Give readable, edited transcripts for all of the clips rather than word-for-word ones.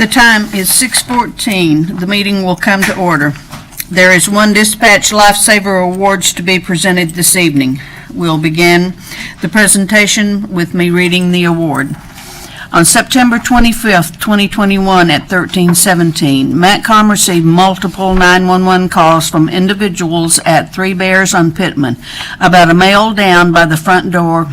The time is 6:14. The meeting will come to order. There is one dispatch LifeSaver awards to be presented this evening. We'll begin the presentation with me reading the award. On September 25th, 2021 at 13:17, MATCOM received multiple 911 calls from individuals at Three Bears on Pittman about a male down by the front door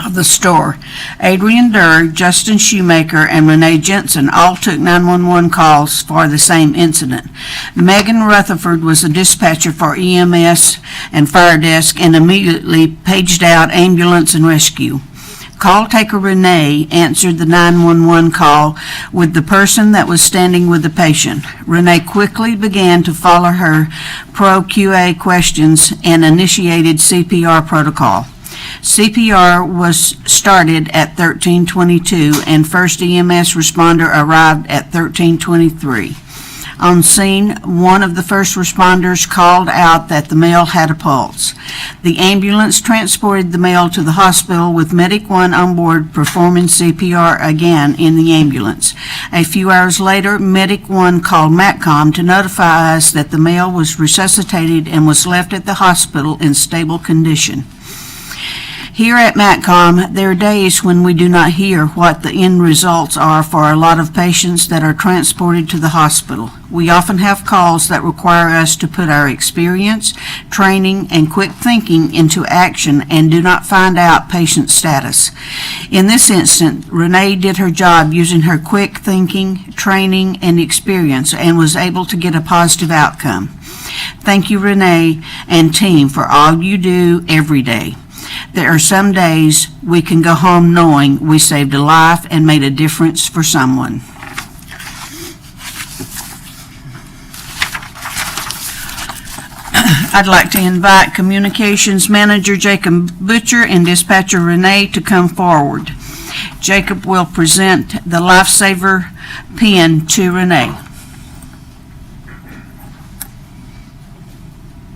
of the store. Adrian Durr, Justin Shoemaker, and Renee Jensen all took 911 calls for the same incident. Megan Rutherford was a dispatcher for EMS and fire desk and immediately paged out ambulance and rescue. Call taker Renee answered the 911 call with the person that was standing with the patient. Renee quickly began to follow her pro-QA questions and initiated CPR protocol. CPR was started at 13:22 and first EMS responder arrived at 13:23. On scene, one of the first responders called out that the male had a pulse. The ambulance transported the male to the hospital with Medic 1 on board performing CPR again in the ambulance. A few hours later, Medic 1 called MATCOM to notify us that the male was resuscitated and was left at the hospital in stable condition. Here at MATCOM, there are days when we do not hear what the end results are for a lot of patients that are transported to the hospital. We often have calls that require us to put our experience, training, and quick thinking into action and do not find out patient status. In this instance, Renee did her job using her quick thinking, training, and experience and was able to get a positive outcome. Thank you, Renee and team, for all you do every day. There are some days we can go home knowing we saved a life and made a difference for someone. I'd like to invite Communications Manager Jacob Butcher and Dispatcher Renee to come forward. Jacob will present the LifeSaver pin to Renee.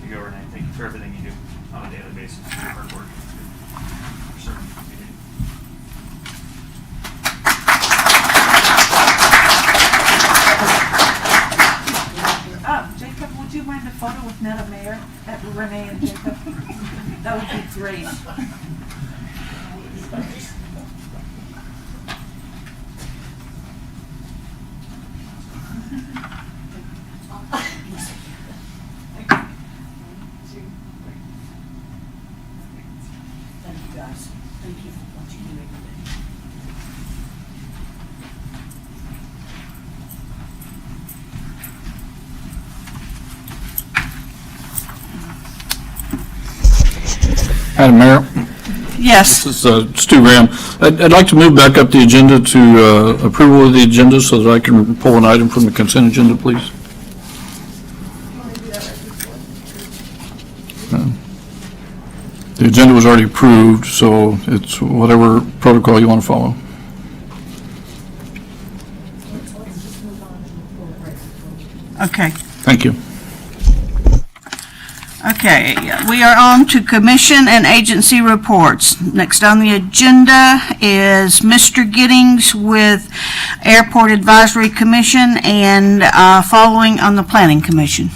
Here you go, Renee. Thank you for everything you do on a daily basis. Your hard work. Jacob, would you mind a photo with Madam Mayor, Renee and Jacob? That would be great. Thank you, guys. Thank you for what you do every day. Madam Mayor, Yes. this is Stu Graham. I'd like to move back up the agenda to approval of the agenda so that I can pull an item from the consent agenda, please. The agenda was already approved, so it's whatever protocol you want to follow. Okay. Thank you. Okay, we are on to commission and agency reports. Next on the agenda is Mr. Giddings with Airport Advisory Commission and following on the Planning Commission.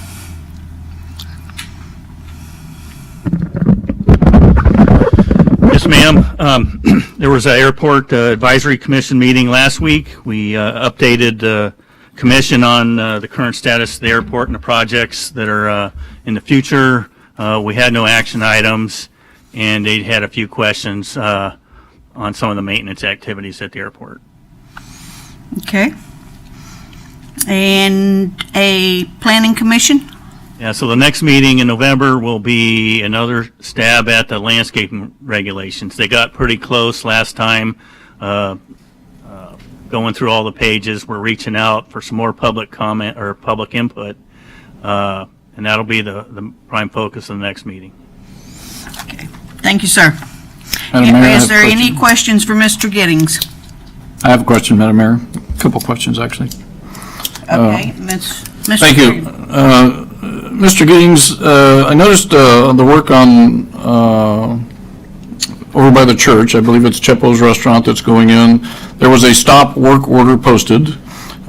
Yes, ma'am. There was an Airport Advisory Commission meeting last week. We updated the commission on the current status of the airport and the projects that are in the future. We had no action items, and they had a few questions on some of the maintenance activities at the airport. Okay. And a Planning Commission? Yeah, so the next meeting in November will be another stab at the landscaping regulations. They got pretty close last time, going through all the pages. We're reaching out for some more public comment or public input, and that'll be the prime focus of the next meeting. Okay. Thank you, sir. Madam Mayor, I Is have there a any question. questions for Mr. Giddings? I have a question, Madam Mayor. A couple questions, actually. Okay, Mr. Thank you. Mr. Giddings, I noticed the work on over by the church. I believe it's Chepo's Restaurant that's going in. There was a stop work order posted.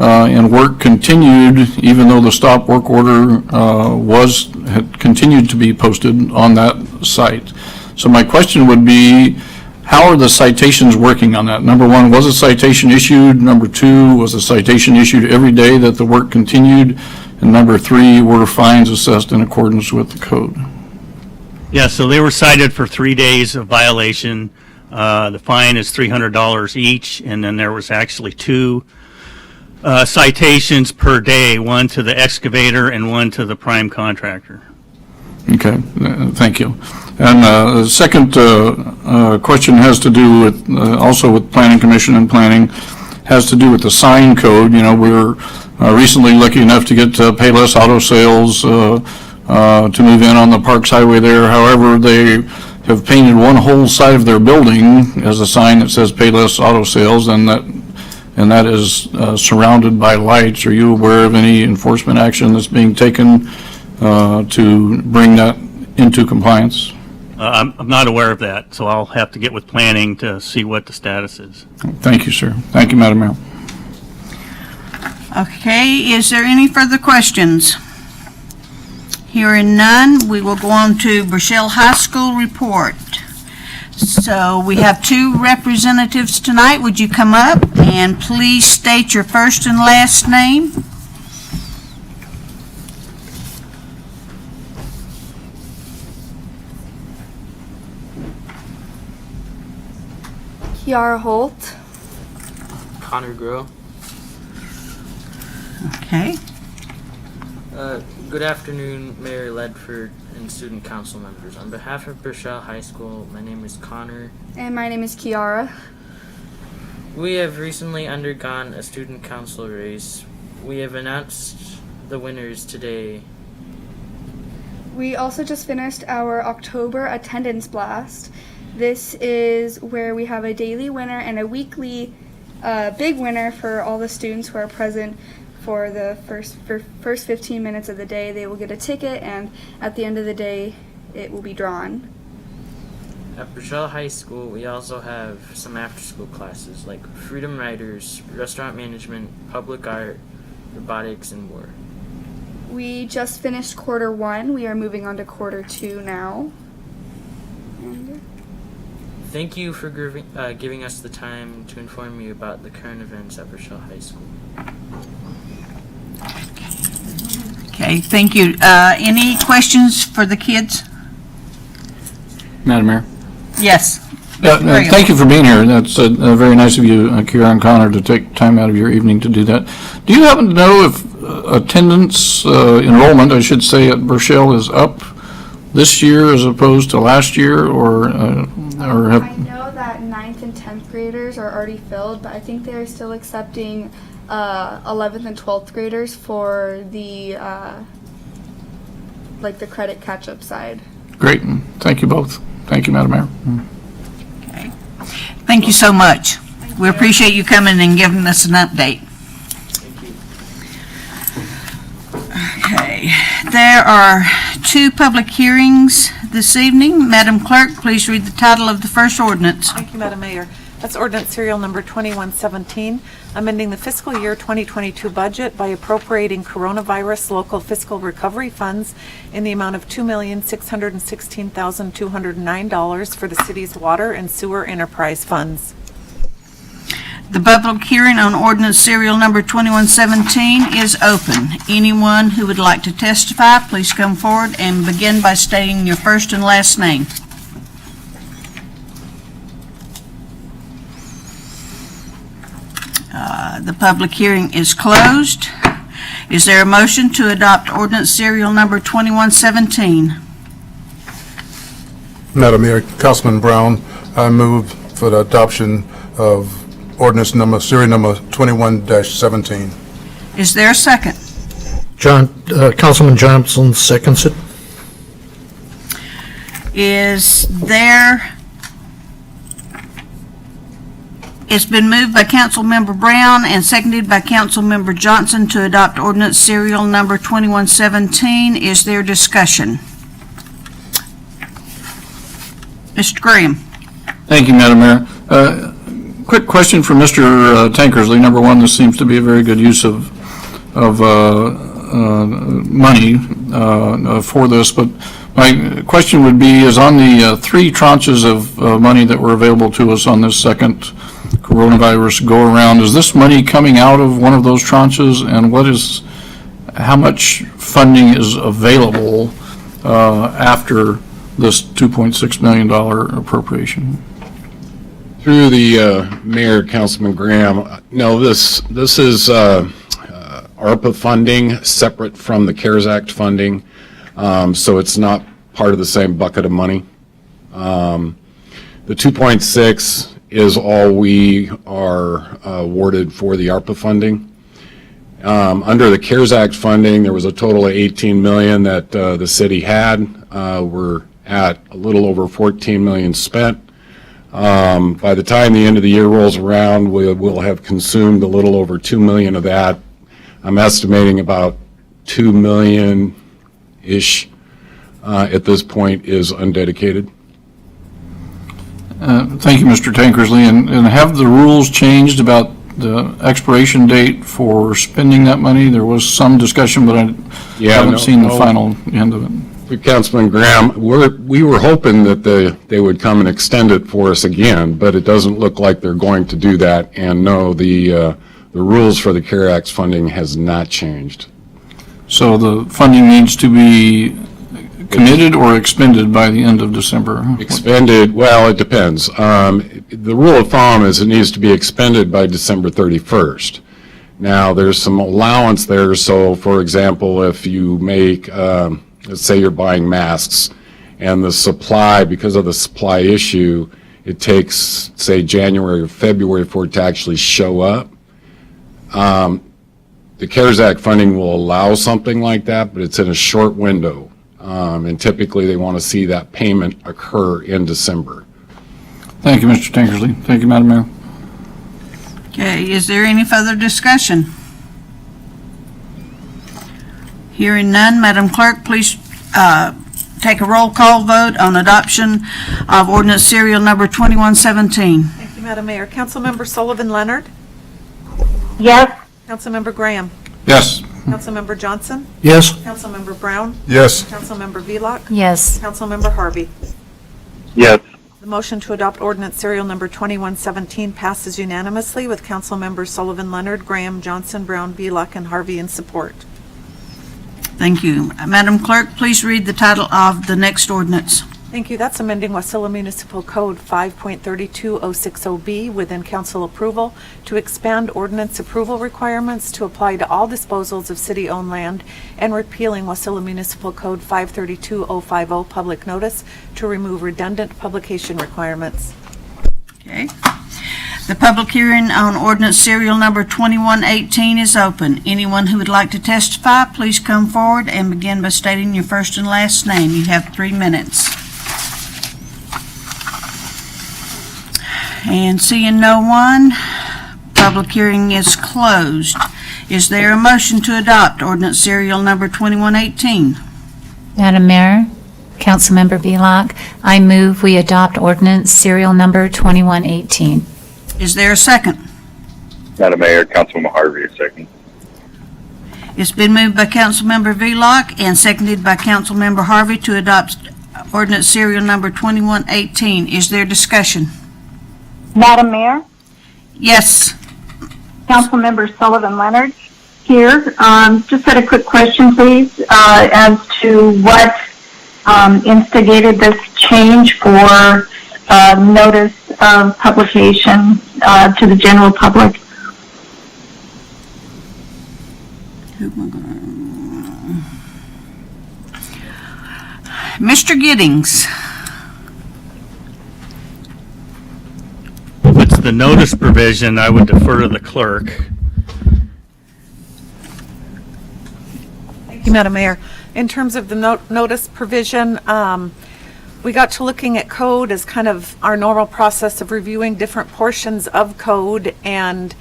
and work continued, even though the stop work order had continued to be posted on that site. So my question would be, how are the citations working on that? Number one, was a citation issued? Number two, was a citation issued every day that the work continued? And number three, were fines assessed in accordance with the code? Yeah, so they were cited for 3 days of violation. The fine is $300 each, and then there was actually two citations per day, one to the excavator and one to the prime contractor. Okay, thank you. And the second question has to do with, also with Planning Commission and planning, has to do with the sign code. You know, we were recently lucky enough to get Payless Auto Sales to move in on the Parks Highway there. However, they have painted one whole side of their building as a sign that says Payless Auto Sales, and that is surrounded by lights. Are you aware of any enforcement action that's being taken to bring that into compliance? I'm not aware of that, so I'll have to get with planning to see what the status is. Thank you, sir. Thank you, Madam Mayor. Okay, is there any further questions? Hearing none, we will go on to Brachelle High School report. So we have two representatives tonight. Would you come up and please state your first and last name? Kiara Holt. Connor Groh. Okay. Good afternoon, Mayor Ledford and student council members. On behalf of Burchell High School, my name is Connor. And my name is Kiara. We have recently undergone a student council race. We have announced the winners today. We also just finished our October attendance blast. This is where we have a daily winner and a weekly big winner for all the students who are present for the first 15 minutes of the day. They will get a ticket, and at the end of the day, it will be drawn. At Brachelle High School, we also have some after-school classes like Freedom Riders, Restaurant Management, Public Art, Robotics, and more. We just finished quarter one. We are moving on to quarter two now. Thank you for giving us the time to inform you about the current events at Brachelle High School. Okay, thank you. Any questions for the kids? Madam Mayor? Yes. Thank you for being here. That's very nice of you, Kira and Connor, to take time out of your evening to do that. Do you happen to know if attendance, enrollment, I should say, at Burchell is up this year as opposed to last year, or have... I know that 9th and 10th graders are already filled, but I think they are still accepting 11th and 12th graders for the the credit catch-up side. Great. Thank you both. Thank you, Madam Mayor. Okay. Thank you so much. We appreciate you coming and giving us an update. Okay. There are two public hearings this evening. Madam Clerk, please read the title of the first ordinance. Thank you, Madam Mayor. That's ordinance serial number 2117, amending the fiscal year 2022 budget by appropriating coronavirus local fiscal recovery funds in the amount of $2,616,209 for the city's water and sewer enterprise funds. The public hearing on ordinance serial number 2117 is open. Anyone who would like to testify, please come forward and begin by stating your first and last name. The public hearing is closed. Is there a motion to adopt ordinance serial number 2117? Madam Mayor, Councilman Brown, I move for the adoption of ordinance serial number 21-17. Is there a second? Councilman Johnson seconds it. It's been moved by Councilmember Brown and seconded by Councilmember Johnson to adopt ordinance serial number 2117. Is there discussion? Mr. Graham. Thank you, Madam Mayor. Quick question for Mr. Tankersley. Number one, this seems to be a very good use of money for this, but my question would be, is on the three tranches of money that were available to us on this second coronavirus go-around, is this money coming out of one of those tranches, and how much funding is available after this $2.6 million appropriation? Through the Mayor, Councilman Graham, no, this is ARPA funding separate from the CARES Act funding, so it's not part of the same bucket of money. The 2.6 is all we are awarded for the ARPA funding. Under the CARES Act funding, there was a total of 18 million that the city had. We're at a little over 14 million spent. By the time the end of the year rolls around, we'll have consumed a little over 2 million of that. I'm estimating about 2 million-ish at this point is undedicated. Thank you, Mr. Tankersley. And have the rules changed about the expiration date for spending that money? There was some discussion, but I haven't seen the final end of it. Councilman Graham, we were hoping that they would come and extend it for us again, but it doesn't look like they're going to do that. And no, the rules for the CARES Act funding has not changed. So the funding needs to be committed or expended by the end of December? Expended, well, it depends. The rule of thumb is it needs to be expended by December 31st. Now, there's some allowance there. So, for example, if you make, let's say you're buying masks, and the supply, because of the supply issue, it takes, say, January or February for it to actually show up. The CARES Act funding will allow something like that, but it's in a short window. And typically they want to see that payment occur in December. Thank you, Mr. Tankersley. Thank you, Madam Mayor. Okay, is there any further discussion? Hearing none, Madam Clerk, please take a roll call vote on adoption of ordinance serial number 2117. Thank you, Madam Mayor. Councilmember Sullivan Leonard? Yes. Councilmember Graham? Yes. Councilmember Johnson? Yes. Councilmember Brown? Yes. Councilmember Velock? Yes. Councilmember Harvey? Yes. The motion to adopt ordinance serial number 2117 passes unanimously with Councilmembers Sullivan Leonard, Graham, Johnson, Brown, Velock, and Harvey in support. Thank you. Madam Clerk, please read the title of the next ordinance. Thank you. That's amending Wasilla Municipal Code 5.32060B within council approval to expand ordinance approval requirements to apply to all disposals of city-owned land and repealing Wasilla Municipal Code 532.050 public notice to remove redundant publication requirements. Okay. The public hearing on ordinance serial number 2118 is open. Anyone who would like to testify, please come forward and begin by stating your first and last name. You have 3 minutes. And seeing no one, public hearing is closed. Is there a motion to adopt ordinance serial number 2118? Madam Mayor, Councilmember Velock, I move we adopt ordinance serial number 2118. Is there a second? Madam Mayor, Councilwoman Harvey, second. It's been moved by Councilmember Velock and seconded by Councilmember Harvey to adopt ordinance serial number 2118. Is there discussion? Madam Mayor, Yes. Councilmember Sullivan Leonard here. Just had a quick question, please, as to what instigated this change for notice of publication to the general public. Mr. Giddings. If it's the notice provision, I would defer to the clerk. Thank you, Madam Mayor. In terms of the notice provision, we got to looking at code as kind of our normal process of reviewing different portions of code, and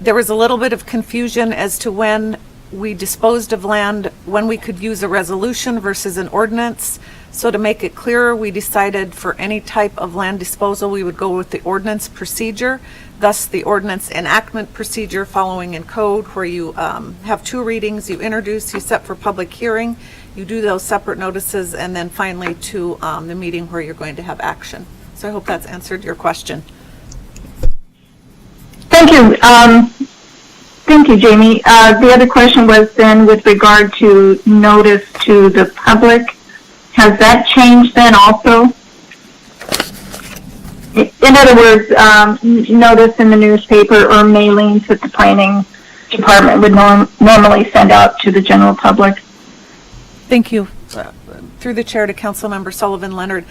there was a little bit of confusion as to when we disposed of land when we could use a resolution versus an ordinance. So to make it clearer, we decided for any type of land disposal, we would go with the ordinance procedure, thus the ordinance enactment procedure following in code, where you have 2 readings, you introduce, you set for public hearing, you do those separate notices, and then finally to the meeting where you're going to have action. So I hope that's answered your question. Thank you. Thank you, Jamie. The other question was then with regard to notice to the public. Has that changed then also? In other words, notice in the newspaper or mailings that the planning department would normally send out to the general public? Thank you. Through the chair to Councilmember Sullivan Leonard.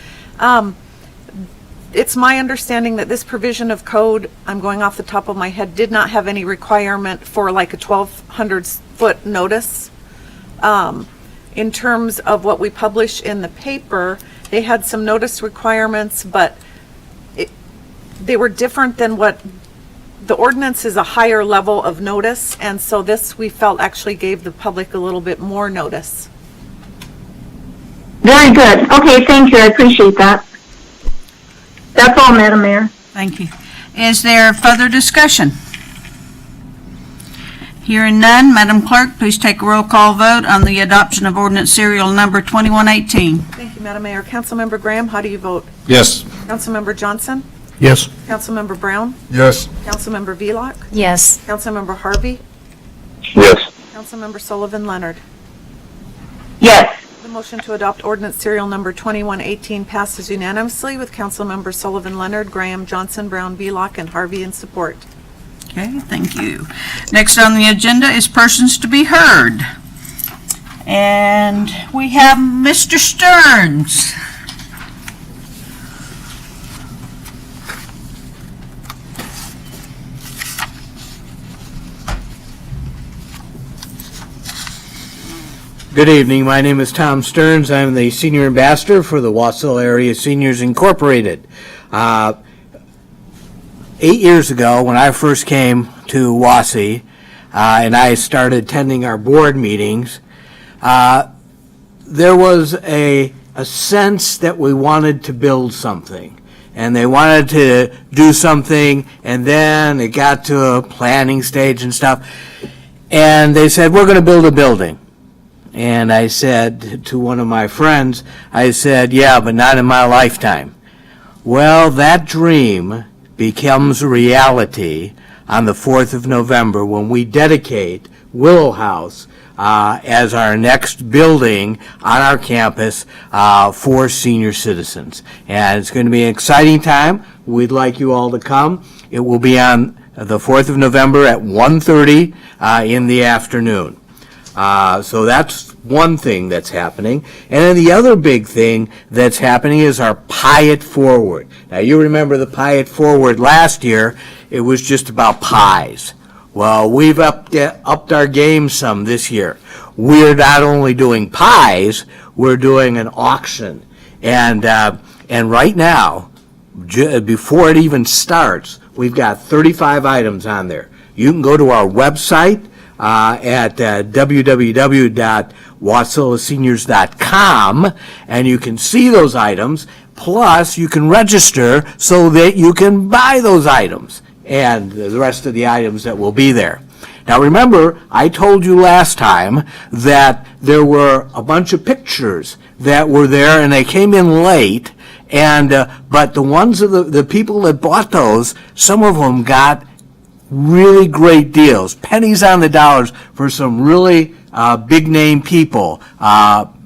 It's my understanding that this provision of code, I'm going off the top of my head, did not have any requirement for like a 1,200-foot notice. In terms of what we publish in the paper, they had some notice requirements, but they were different than what the ordinance is. A higher level of notice, and so this we felt actually gave the public a little bit more notice. Very good. Okay, thank you. I appreciate that. That's all, Madam Mayor. Thank you. Is there further discussion? Hearing none, Madam Clerk, please take a roll call vote on the adoption of ordinance serial number 2118. Thank you, Madam Mayor. Councilmember Graham, how do you vote? Yes. Councilmember Johnson? Yes. Councilmember Brown? Yes. Councilmember Velock? Yes. Councilmember Harvey? Yes. Councilmember Sullivan Leonard? Yes. The motion to adopt ordinance serial number 2118 passes unanimously with Councilmember Sullivan Leonard, Graham, Johnson, Brown, Velock, and Harvey in support. Okay, thank you. Next on the agenda is persons to be heard. And we have Mr. Stearns. Good evening. My name is Tom Stearns. I'm the Senior Ambassador for the Wasilla Area Seniors Incorporated. 8 years ago, when I first came to WASI, and I started attending our board meetings, there was a sense that we wanted to build something. And they wanted to do something, and then it got to a planning stage and stuff. And they said, we're going to build a building. And I said to one of my friends, I said, yeah, but not in my lifetime. Well, that dream becomes reality on the 4th of November when we dedicate Willow House as our next building on our campus for senior citizens. And it's going to be an exciting time. We'd like you all to come. It will be on the 4th of November at 1:30 in the afternoon. So that's one thing that's happening. And then the other big thing that's happening is our Pie It Forward. Now, you remember the Pie It Forward last year. It was just about pies. Well, we've upped our game some this year. We're not only doing pies, we're doing an auction. And right now, before it even starts, we've got 35 items on there. You can go to our website, at www.wassillaseniors.com, and you can see those items, plus you can register so that you can buy those items and the rest of the items that will be there. Now remember, I told you last time that there were a bunch of pictures that were there and they came in late, and but the ones of the people that bought those, some of them got really great deals, pennies on the dollars for some really big name people,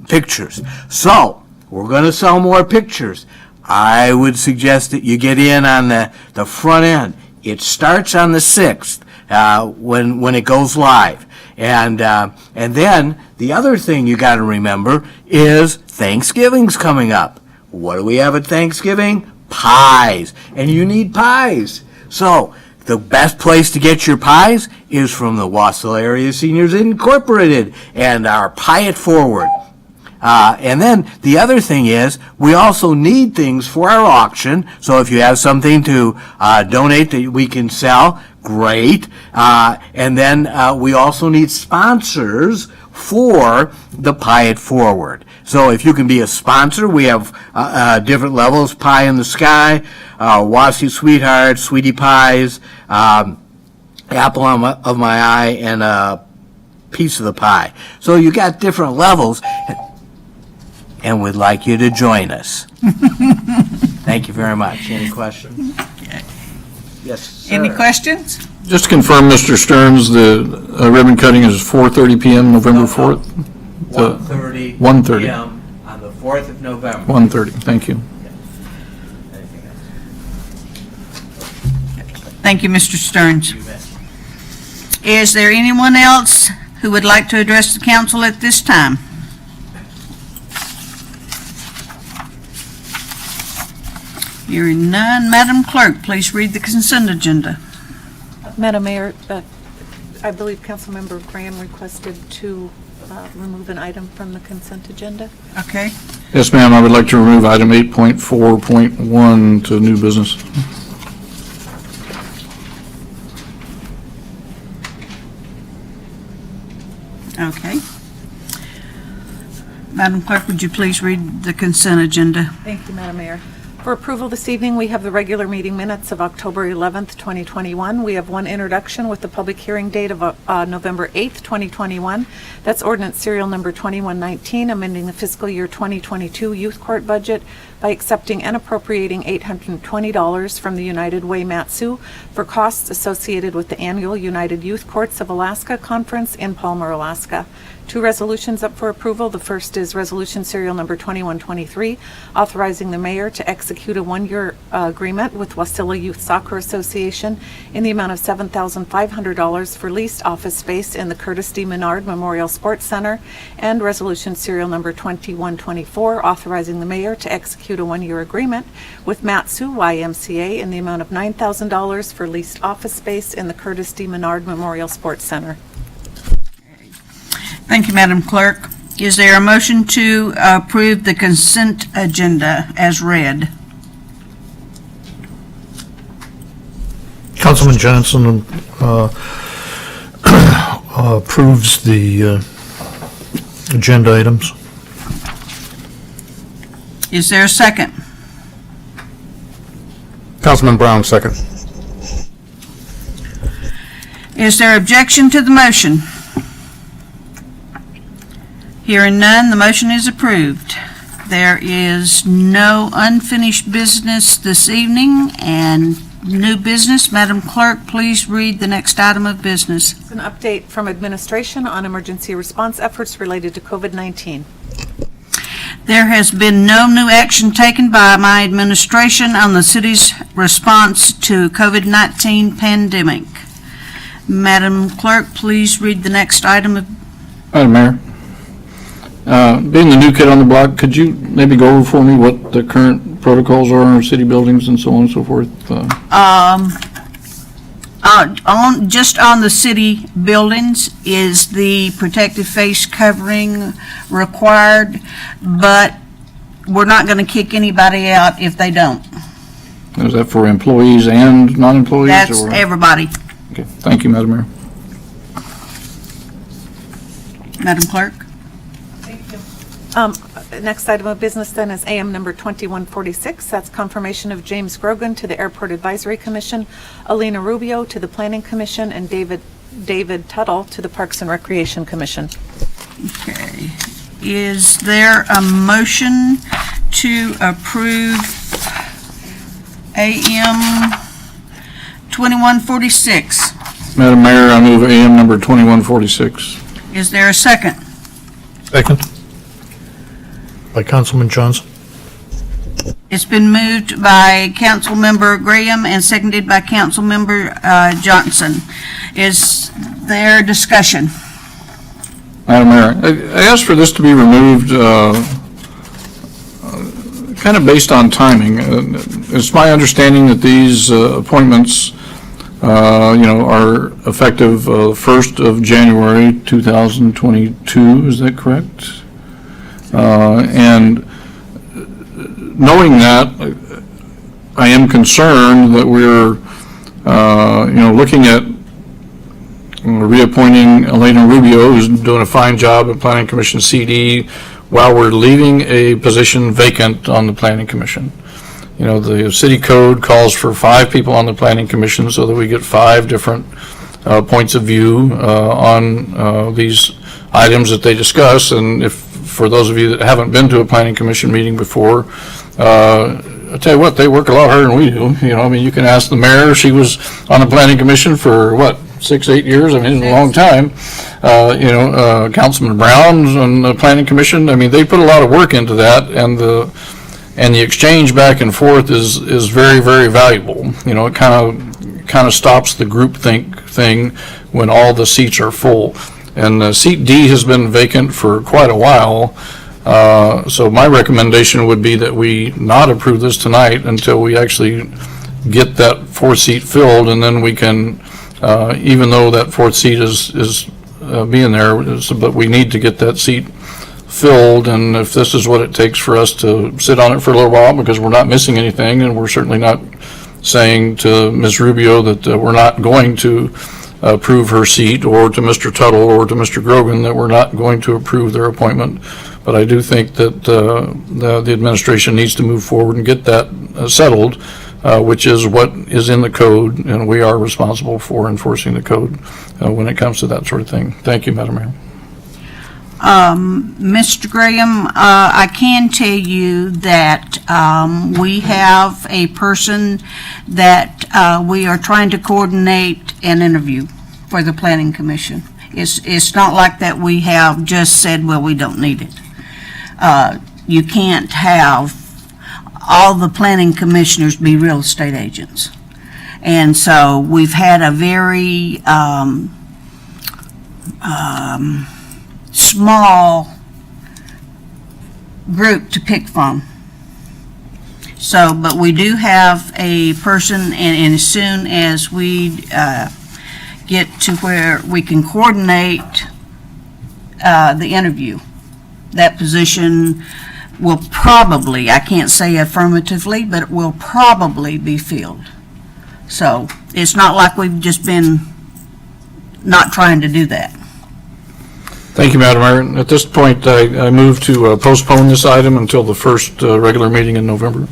pictures. So we're going to sell more pictures. I would suggest that you get in on the front end. It starts on the 6th when it goes live. And then the other thing you got to remember is Thanksgiving's coming up. What do we have at Thanksgiving? Pies. And you need pies. So the best place to get your pies is from the Wasilla Area Seniors Incorporated and our Pie It Forward. And then the other thing is, we also need things for our auction. So if you have something to donate that we can sell, great. And then we also need sponsors for the Pie It Forward. So if you can be a sponsor, we have different levels: Pie in the Sky, Wassy Sweetheart, Sweetie Pies, Apple of My Eye, and a Piece of the Pie. So you got different levels, and we'd like you to join us. Thank you very much. Any questions? Yes, sir. Any questions? Just to confirm, Mr. Stearns, the ribbon cutting is 4:30 PM, November 4th? 1:30 1:30. p.m. on the 4th of November. 1:30, thank you. Anything else? Thank you, Mr. Stearns. You bet. Is there anyone else who would like to address the council at this time? Hearing none, Madam Clerk, please read the consent agenda. Madam Mayor, I believe Councilmember Graham requested to remove an item from the consent agenda. Okay. Yes, ma'am, I would like to remove item 8.4.1 to new business. Okay. Madam Clerk, would you please read the consent agenda? Thank you, Madam Mayor. For approval this evening, we have the regular meeting minutes of October 11th, 2021. We have one introduction with the public hearing date of November 8th, 2021. That's ordinance serial number 2119, amending the fiscal year 2022 youth court budget by accepting and appropriating $820 from the United Way Mat-Su for costs associated with the annual United Youth Courts of Alaska Conference in Palmer, Alaska. Two resolutions up for approval. The first is resolution serial number 2123, authorizing the mayor to execute a one-year agreement with Wasilla Youth Soccer Association in the amount of $7,500 for leased office space in the Curtis D. Menard Memorial Sports Center, and resolution serial number 2124, authorizing the mayor to execute a one-year agreement with Mat-Su YMCA in the amount of $9,000 for leased office space in the Curtis D. Menard Memorial Sports Center. Thank you, Madam Clerk. Is there a motion to approve the consent agenda as read? Councilman Johnson approves the agenda items. Is there a second? Councilman Brown, second. Is there objection to the motion? Hearing none, the motion is approved. There is no unfinished business this evening and new business. Madam Clerk, please read the next item of business. It's an update from administration on emergency response efforts related to COVID-19. There has been no new action taken by my administration on the city's response to COVID-19 pandemic. Madam Clerk, please read the next item of... Madam Mayor, being the new kid on the block, could you maybe go over for me what the current protocols are in our city buildings and so on and so forth? Just on the city buildings is the protective face covering required, but we're not going to kick anybody out if they don't. Is that for employees and non-employees? That's or? everybody. Okay, thank you, Madam Mayor. Madam Clerk? Next item of business then is AM number 2146. That's confirmation of James Grogan to the Airport Advisory Commission, Alina Rubio to the Planning Commission, and David Tuttle to the Parks and Recreation Commission. Okay. Is there a motion to approve AM 2146? Madam Mayor, I move AM number 2146. Is there a second? Second. By Councilman Johnson. It's been moved by Councilmember Graham and seconded by Councilmember Johnson. Is there discussion? Madam Mayor, I asked for this to be removed kind of based on timing. It's my understanding that these appointments are effective 1st of January 2022. Is that correct? And knowing that, I am concerned that we're, looking at reappointing Elena Rubio, who's doing a fine job at Planning Commission CD, while we're leaving a position vacant on the Planning Commission. The city code calls for 5 people on the Planning Commission so that we get 5 different points of view on these items that they discuss. And if, for those of you that haven't been to a Planning Commission meeting before, I tell you what, they work a lot harder than we do. You can ask the mayor. She was on the Planning Commission for, 6-8 years? It's a long time. Councilman Brown's on the Planning Commission. They put a lot of work into that, and the exchange back and forth is very, very valuable. It kind of stops the groupthink thing when all the seats are full. And seat D has been vacant for quite a while. So my recommendation would be that we not approve this tonight until we actually get that 4th seat filled, and then we can, even though that 4th seat is being there, but we need to get that seat filled. And if this is what it takes for us to sit on it for a little while, because we're not missing anything, and we're certainly not saying to Ms. Rubio that we're not going to approve her seat, or to Mr. Tuttle or to Mr. Grogan that we're not going to approve their appointment. But I do think that the administration needs to move forward and get that settled, which is what is in the code, and we are responsible for enforcing the code when it comes to that sort of thing. Thank you, Madam Mayor. Mr. Graham, I can tell you that we have a person that we are trying to coordinate an interview for the Planning Commission. It's not like that we have just said, well, we don't need it. You can't have all the planning commissioners be real estate agents. And so we've had a very small group to pick from. So, but we do have a person, and as soon as we get to where we can coordinate the interview, that position will probably, I can't say affirmatively, but it will probably be filled. So it's not like we've just been not trying to do that. Thank you, Madam Mayor. At this point, I move to postpone this item until the first regular meeting in November.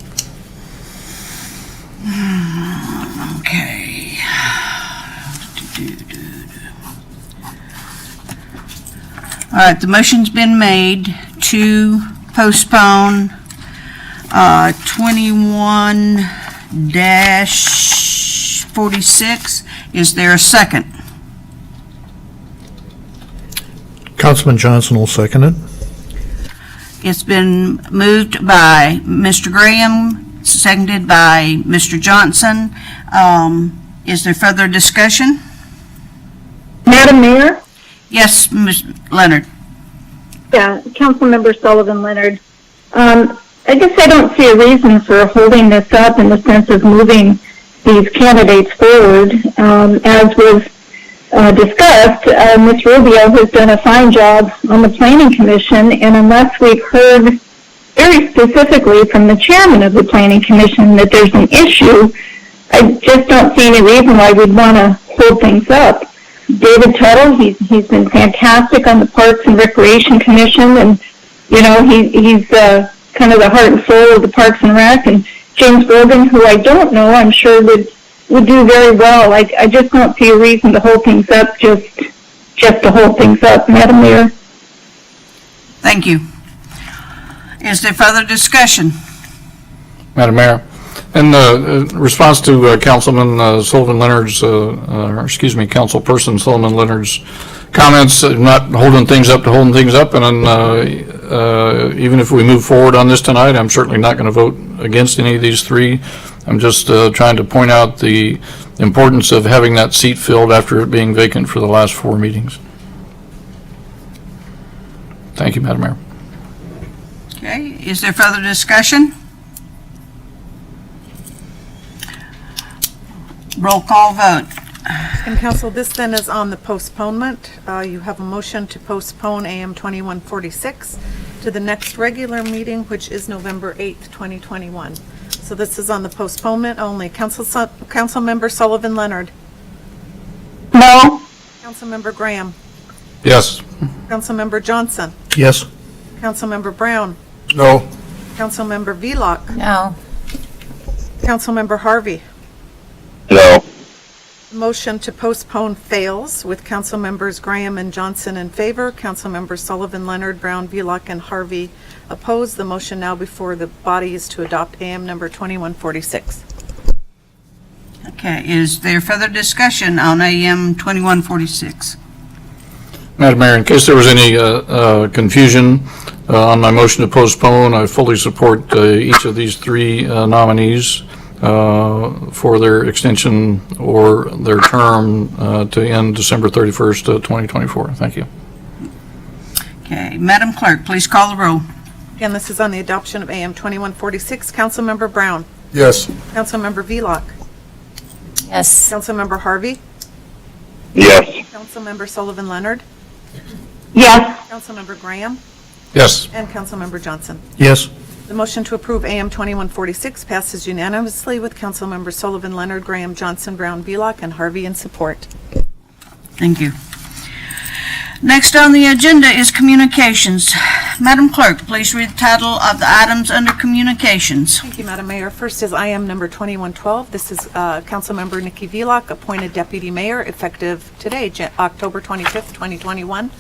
Okay. All right, the motion's been made to postpone 21-46. Is there a second? Councilman Johnson will second it. It's been moved by Mr. Graham, seconded by Mr. Johnson. Is there further discussion? Madam Mayor? Yes, Ms. Leonard. Yeah, Councilmember Sullivan Leonard. I guess I don't see a reason for holding this up in the sense of moving these candidates forward. As was discussed, Ms. Rubio has done a fine job on the Planning Commission, and unless we've heard very specifically from the chairman of the Planning Commission that there's an issue, I just don't see any reason why we'd want to hold things up. David Tuttle, he's been fantastic on the Parks and Recreation Commission, and he's kind of the heart and soul of the Parks and Rec. And James Grogan, who I don't know, I'm sure would do very well. I just don't see a reason to hold things up just to hold things up, Madam Mayor. Thank you. Is there further discussion? Madam Mayor, in response to Councilman Sullivan Leonard's, Councilperson Sullivan Leonard's comments, not holding things up to holding things up, and even if we move forward on this tonight, I'm certainly not going to vote against any of these 3. I'm just trying to point out the importance of having that seat filled after it being vacant for the last 4 meetings. Thank you, Madam Mayor. Okay, is there further discussion? Roll call vote. And council, this then is on the postponement. You have a motion to postpone AM 2146 to the next regular meeting, which is November 8th, 2021. So this is on the postponement only. Councilmember Sullivan Leonard. No. Councilmember Graham. Yes. Councilmember Johnson. Yes. Councilmember Brown. No. Councilmember Vlock. No. Councilmember Harvey. No. Motion to postpone fails with council members Graham and Johnson in favor, council members Sullivan, Leonard, Brown, Vlock, and Harvey opposed. The motion now before the body is to adopt AM number 2146. Okay, is there further discussion on AM 2146? Madam Mayor, in case there was any confusion on my motion to postpone, I fully support each of these three nominees for their extension or their term to end December 31st, 2024. Thank you. Okay, Madam Clerk, please call the roll. Again, this is on the adoption of AM 2146. Councilmember Brown. Yes. Councilmember Vlock. Yes. Councilmember Harvey. Yes. Councilmember Sullivan Leonard. Yes. Councilmember Graham. Yes. And Councilmember Johnson. Yes. The motion to approve AM 2146 passes unanimously with Councilmembers Sullivan, Leonard, Graham, Johnson, Brown, Vlock, and Harvey in support. Thank you. Next on the agenda is communications. Madam Clerk, please read the title of the items under communications. Thank you, Madam Mayor. First is IM number 2112. This is Councilmember Nikki Vlock, appointed Deputy Mayor, effective today, October 25th, 2021.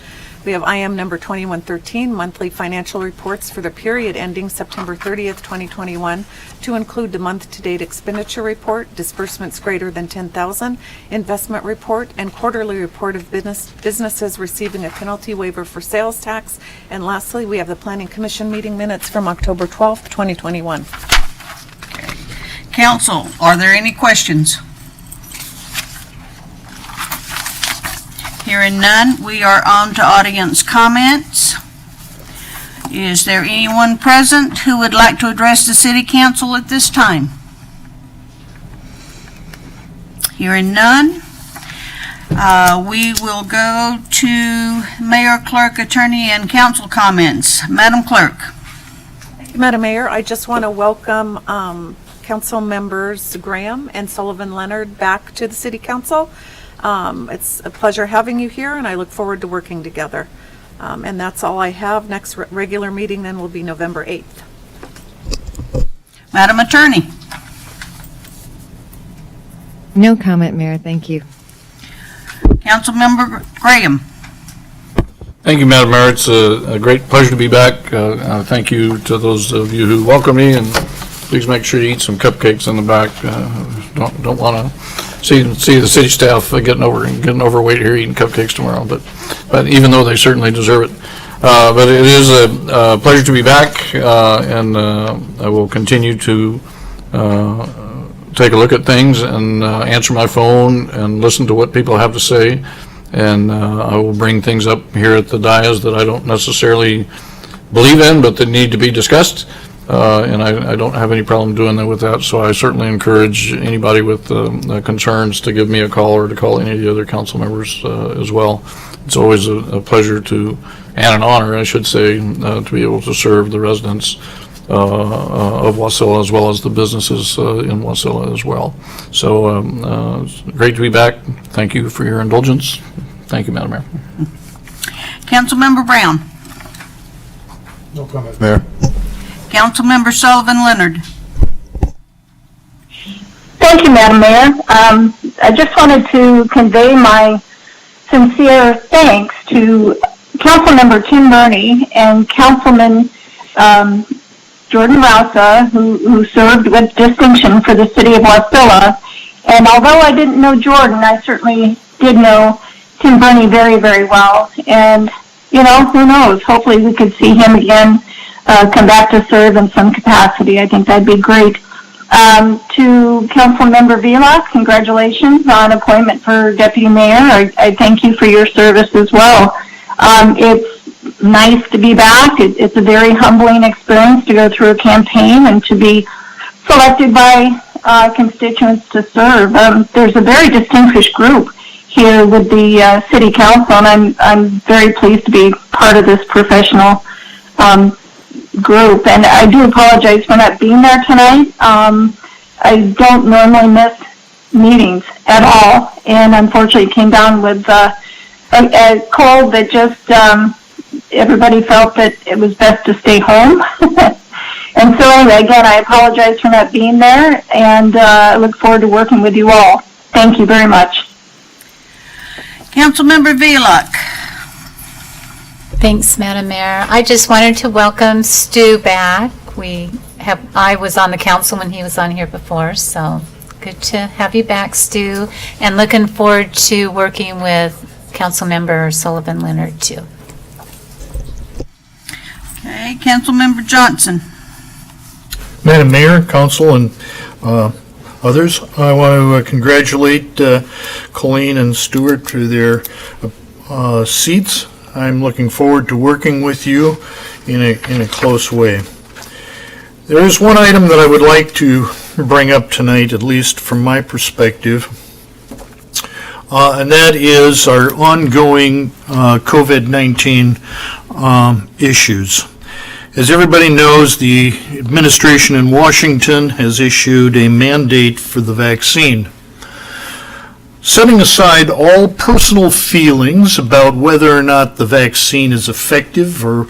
We have IM number 2113, monthly financial reports for the period ending September 30th, 2021, to include the month-to-date expenditure report, disbursements greater than $10,000, investment report, and quarterly report of businesses receiving a penalty waiver for sales tax. And lastly, we have the Planning Commission meeting minutes from October 12th, 2021. Council, are there any questions? Hearing none, we are on to audience comments. Is there anyone present who would like to address the City Council at this time? Hearing none, we will go to Mayor, Clerk, Attorney, and Council comments. Madam Clerk. Thank you, Madam Mayor. I just want to welcome Council members Graham and Sullivan Leonard back to the City Council. It's a pleasure having you here, and I look forward to working together. And that's all I have. Next regular meeting then will be November 8th. Madam Attorney. No comment, Mayor. Thank you. Councilmember Graham. Thank you, Madam Mayor. It's a great pleasure to be back. Thank you to those of you who welcome me, and please make sure you eat some cupcakes in the back. Don't want to see the city staff getting overweight here eating cupcakes tomorrow, but even though they certainly deserve it. But it is a pleasure to be back, and I will continue to take a look at things and answer my phone and listen to what people have to say, and I will bring things up here at the dais that I don't necessarily believe in, but that need to be discussed. And I don't have any problem doing that with that, so I certainly encourage anybody with concerns to give me a call or to call any of the other council members as well. It's always a pleasure and an honor, I should say, to be able to serve the residents of Wasilla as well as the businesses in Wasilla as well. So it's great to be back. Thank you for your indulgence. Thank you, Madam Mayor. Councilmember Brown. No comment, Mayor. Councilmember Sullivan Leonard. Thank you, Madam Mayor. I just wanted to convey my sincere thanks to Councilmember Tim Murney and Councilman Jordan Rausa, who served with distinction for the city of Wasilla. And although I didn't know Jordan, I certainly did know Tim Murney very, very well. And, you know, who knows? Hopefully we could see him again come back to serve in some capacity. I think that'd be great. To Councilmember Vlock, congratulations on appointment for Deputy Mayor. I thank you for your service as well. It's nice to be back. It's a very humbling experience to go through a campaign and to be selected by constituents to serve. There's a very distinguished group here with the City Council, and I'm very pleased to be part of this professional group, and I do apologize for not being there tonight. I don't normally miss meetings at all, and unfortunately came down with a cold that just everybody felt that it was best to stay home. And so again, I apologize for not being there, and I look forward to working with you all. Thank you very much. Councilmember Velock. Thanks, Madam Mayor. I just wanted to welcome Stu back. I was on the council when he was on here before, so good to have you back, Stu, and looking forward to working with Councilmember Sullivan Leonard too. Okay, Councilmember Johnson. Madam Mayor, Council, and others, I want to congratulate Colleen and Stuart to their seats. I'm looking forward to working with you in a close way. There is one item that I would like to bring up tonight, at least from my perspective, and that is our ongoing COVID-19 issues. As everybody knows, the administration in Washington has issued a mandate for the vaccine. Setting aside all personal feelings about whether or not the vaccine is effective or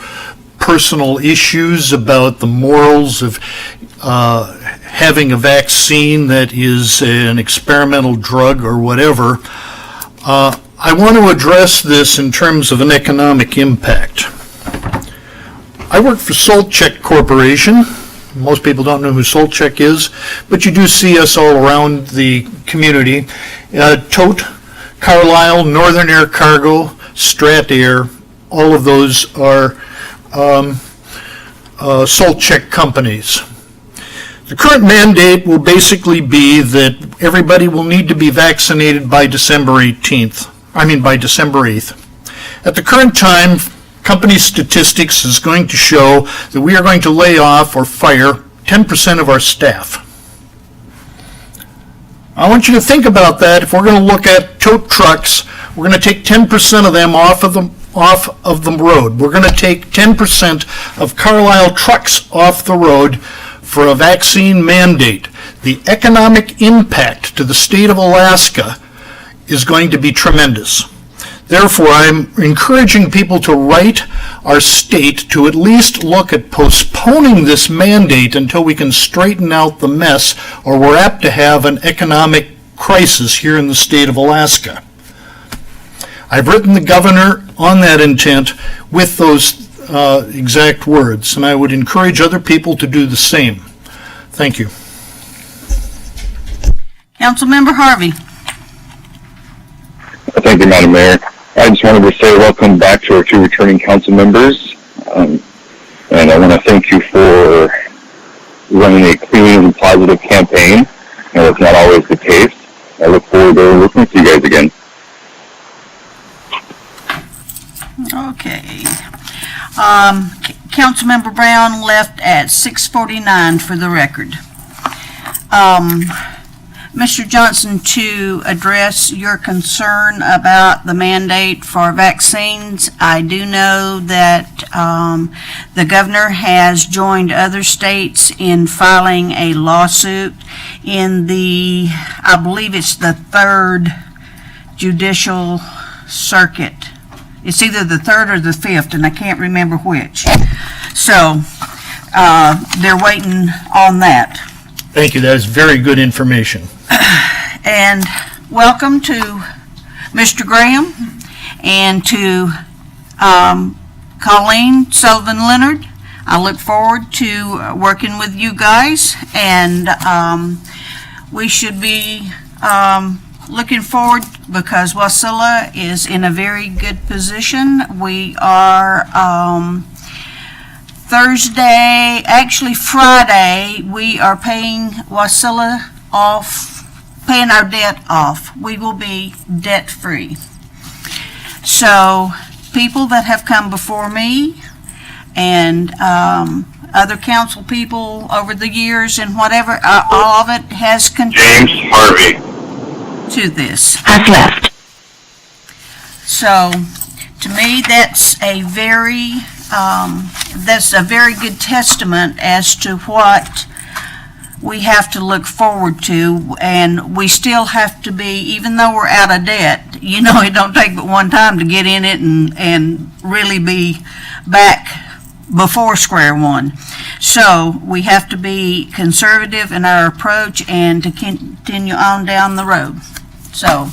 personal issues about the morals of having a vaccine that is an experimental drug or whatever, I want to address this in terms of an economic impact. I work for Salt Check Corporation. Most people don't know who Salt Check is, but you do see us all around the community. Tote, Carlisle, Northern Air Cargo, Strat Air, all of those are Salt Check companies. The current mandate will basically be that everybody will need to be vaccinated by December 8th. At the current time, company statistics is going to show that we are going to lay off or fire 10% of our staff. I want you to think about that. If we're going to look at tote trucks, we're going to take 10% of them off of the road. We're going to take 10% of Carlisle trucks off the road for a vaccine mandate. The economic impact to the state of Alaska is going to be tremendous. Therefore, I'm encouraging people to write our state to at least look at postponing this mandate until we can straighten out the mess, or we're apt to have an economic crisis here in the state of Alaska. I've written the governor on that intent with those exact words, and I would encourage other people to do the same. Thank you. Councilmember Harvey. Thank you, Madam Mayor. I just wanted to say welcome back to our two returning council members. And I want to thank you for running a clean and positive campaign. It's not always the case. I look forward to working with you guys again. Okay. Councilmember Brown left at 6:49 for the record. Mr. Johnson, to address your concern about the mandate for vaccines, I do know that the governor has joined other states in filing a lawsuit in the, I believe it's the 3rd Judicial Circuit. It's either the 3rd or the 5th, and I can't remember which. So they're waiting on that. Thank you. That is very good information. And welcome to Mr. Graham and to Colleen Sullivan Leonard. I look forward to working with you guys, and we should be looking forward because Wasilla is in a very good position. We are Friday, we are paying Wasilla off, paying our debt off. We will be debt-free. So people that have come before me and other council people over the years and whatever, all of it has contributed James Harvey to this. Has left. So to me, that's a very that's a very good testament as to what we have to look forward to, and we still have to be, even though we're out of debt, you know, it don't take but one time to get in it and really be back before square one. So we have to be conservative in our approach and to continue on down the road. So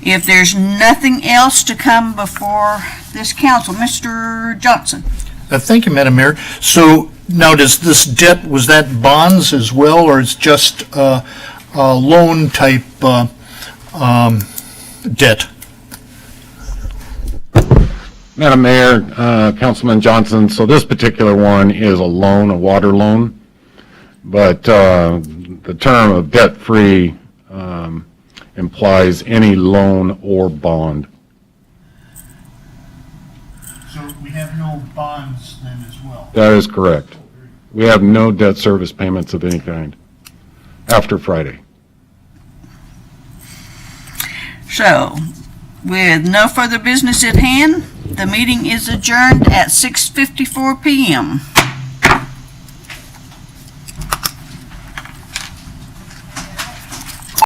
if there's nothing else to come before this council, Mr. Johnson. Thank you, Madam Mayor. So now, does this debt, was that bonds as well, or is just a loan type debt? Madam Mayor, Councilman Johnson, so this particular one is a loan, a water loan, but the term of debt-free implies any loan or bond. So we have no bonds then as well? That is correct. We have no debt service payments of any kind after Friday. So, with no further business at hand, the meeting is adjourned at 6:54 PM.